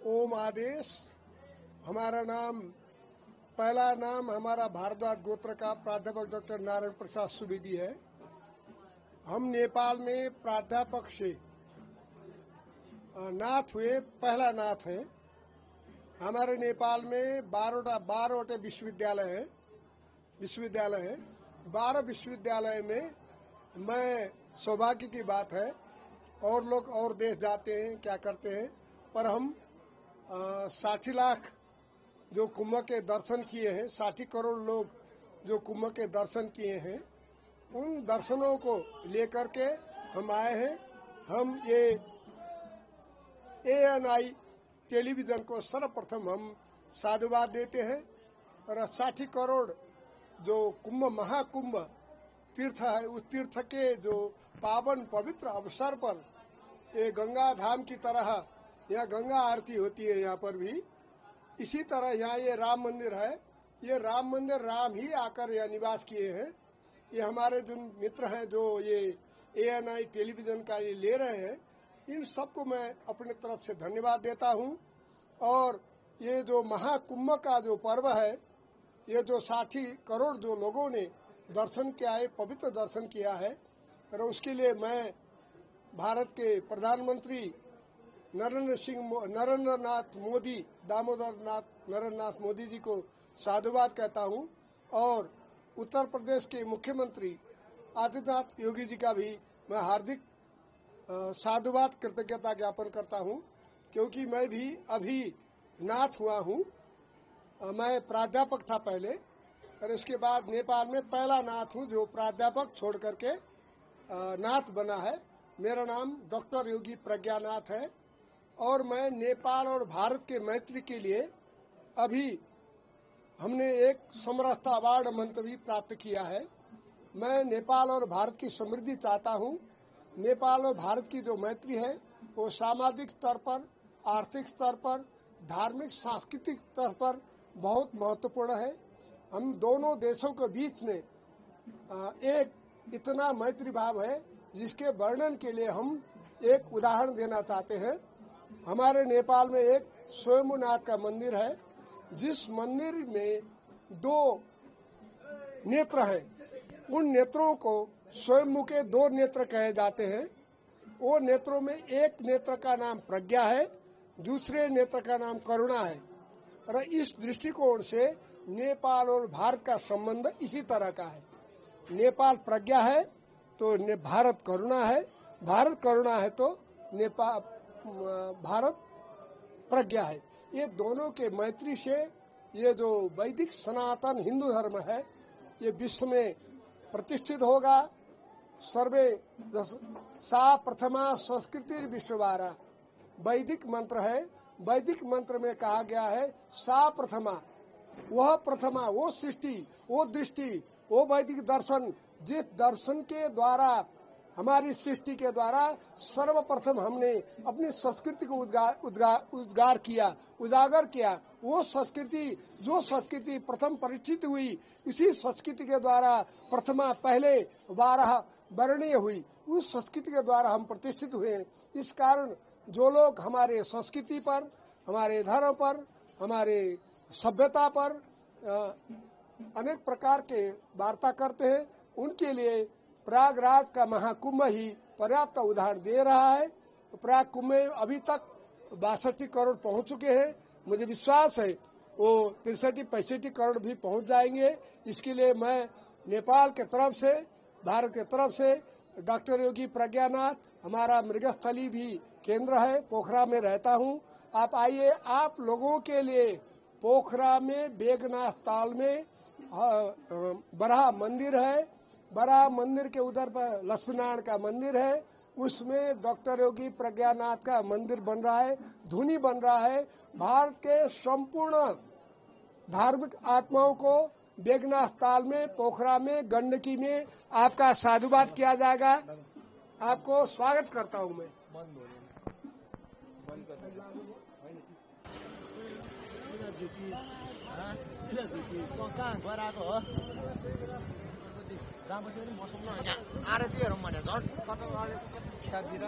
ओम आदेश। हमारा नाम, पहला नाम हमारा भारद्वाज गोत्र का प्राध्यापक डॉक्टर नारायण प्रसाद सुवेदी है। हम नेपाल में प्राध्यापक से नाथ हुए पहला नाथ हैं। हमारे नेपाल में 12 विश्वविद्यालय हैं। 12 विश्वविद्यालय में मैं सौभाग्य की बात है, और लोग और देश जाते हैं, क्या करते हैं, पर हम 60 लाख जो कुंभ के दर्शन किए हैं, 60 करोड़ लोग जो कुंभ के दर्शन किए हैं, उन दर्शनों को लेकर के हम आए हैं। हम ये ANI टेलीविजन को सर्वप्रथम हम साधुवाद देते हैं। और 60 करोड़ जो कुंभ महाकुंभ तीर्थ है, उस तीर्थ के जो पावन पवित्र अवसर पर ये गंगा धाम की तरह यहाँ गंगा आरती होती है, यहाँ पर भी इसी तरह यहाँ ये राम मंदिर है। ये राम मंदिर राम ही आकर यहाँ निवास किए हैं। ये हमारे जो मित्र हैं जो ये ANI टेलीविजन का ये ले रहे हैं, इन सबको मैं अपने तरफ से धन्यवाद देता हूँ। और ये जो महाकुंभ का जो पर्व है, ये जो 60 करोड़ जो लोगों ने दर्शन किया है, पवित्र दर्शन किया है, और उसके लिए मैं भारत के प्रधानमंत्री नरेंद्र नाथ मोदी, नरेंद्र नाथ मोदी जी को साधुवाद कहता हूँ। और उत्तर प्रदेश के मुख्यमंत्री आदित्यनाथ योगी जी का भी मैं हार्दिक साधुवाद कृतज्ञता ज्ञापन करता हूँ, क्योंकि मैं भी अभी नाथ हुआ हूँ। मैं प्राध्यापक था पहले, और इसके बाद नेपाल में पहला नाथ हूँ जो प्राध्यापक छोड़ करके नाथ बना है। मेरा नाम डॉक्टर योगी प्रज्ञानाथ है, और मैं नेपाल और भारत के मैत्री के लिए अभी हमने एक समरसता अवार्ड मंतव्य प्राप्त किया है। मैं नेपाल और भारत की समृद्धि चाहता हूँ। नेपाल और भारत की जो मैत्री है वो सामाजिक स्तर पर, आर्थिक स्तर पर, धार्मिक सांस्कृतिक स्तर पर बहुत महत्वपूर्ण है। हम दोनों देशों के बीच में एक इतना मैत्री भाव है जिसके वर्णन के लिए हम एक उदाहरण देना चाहते हैं। हमारे नेपाल में एक स्वयंभूनाथ का मंदिर है, जिस मंदिर में 2 नेत्र हैं। उन नेत्रों को स्वयंभू के 2 नेत्र कहे जाते हैं। वो नेत्रों में एक नेत्र का नाम प्रज्ञा है, दूसरे नेत्र का नाम करुणा है। और इस दृष्टिकोण से नेपाल और भारत का संबंध इसी तरह का है। नेपाल प्रज्ञा है तो भारत करुणा है, भारत करुणा है तो भारत प्रज्ञा है। ये दोनों के मैत्री से ये जो वैदिक सनातन हिंदू धर्म है, ये विश्व में प्रतिष्ठित होगा। सर्वे सा प्रथमा संस्कृति विश्ववारा वैदिक मंत्र है। वैदिक मंत्र में कहा गया है सा प्रथमा, वह प्रथमा, वो सृष्टि, वो दृष्टि, वो वैदिक दर्शन, जिस दर्शन के द्वारा, हमारी सृष्टि के द्वारा सर्वप्रथम हमने अपनी संस्कृति को उजागर किया, वो संस्कृति, जो संस्कृति प्रथम परिचित हुई, इसी संस्कृति के द्वारा प्रथमा पहले 12 वर्णीय हुई, उस संस्कृति के द्वारा हम प्रतिष्ठित हुए। इस कारण जो लोग हमारे संस्कृति पर, हमारे धर्म पर, हमारे सभ्यता पर अनेक प्रकार के वार्ता करते हैं, उनके लिए प्रयागराज का महाकुंभ ही पर्याप्त उदाहरण दे रहा है। प्रयाग कुंभ में अभी तक 62 करोड़ पहुंच चुके हैं। मुझे विश्वास है वो 63-65 करोड़ भी पहुंच जाएंगे। इसके लिए मैं नेपाल के तरफ से, भारत के तरफ से डॉक्टर योगी प्रज्ञानाथ, हमारा मृगस्थली भी केंद्र है, पोखरा में रहता हूँ। आप आइए, आप लोगों के लिए पोखरा में बेगनाथ ताल में बड़ा मंदिर है। बड़ा मंदिर के उधर पर लक्ष्मीनारायण का मंदिर है, उसमें डॉक्टर योगी प्रज्ञानाथ का मंदिर बन रहा है, धुनी बन रहा है। भारत के संपूर्ण धार्मिक आत्माओं को बेगनाथ ताल में, पोखरा में, गंडकी में आपका साधुवाद किया जाएगा। आपको स्वागत करता हूं मैं। जहाँ बस्यो भने मसँग यहाँ आएर चाहिँ हेरौँ भने झन् छटक कति ख्यातिएर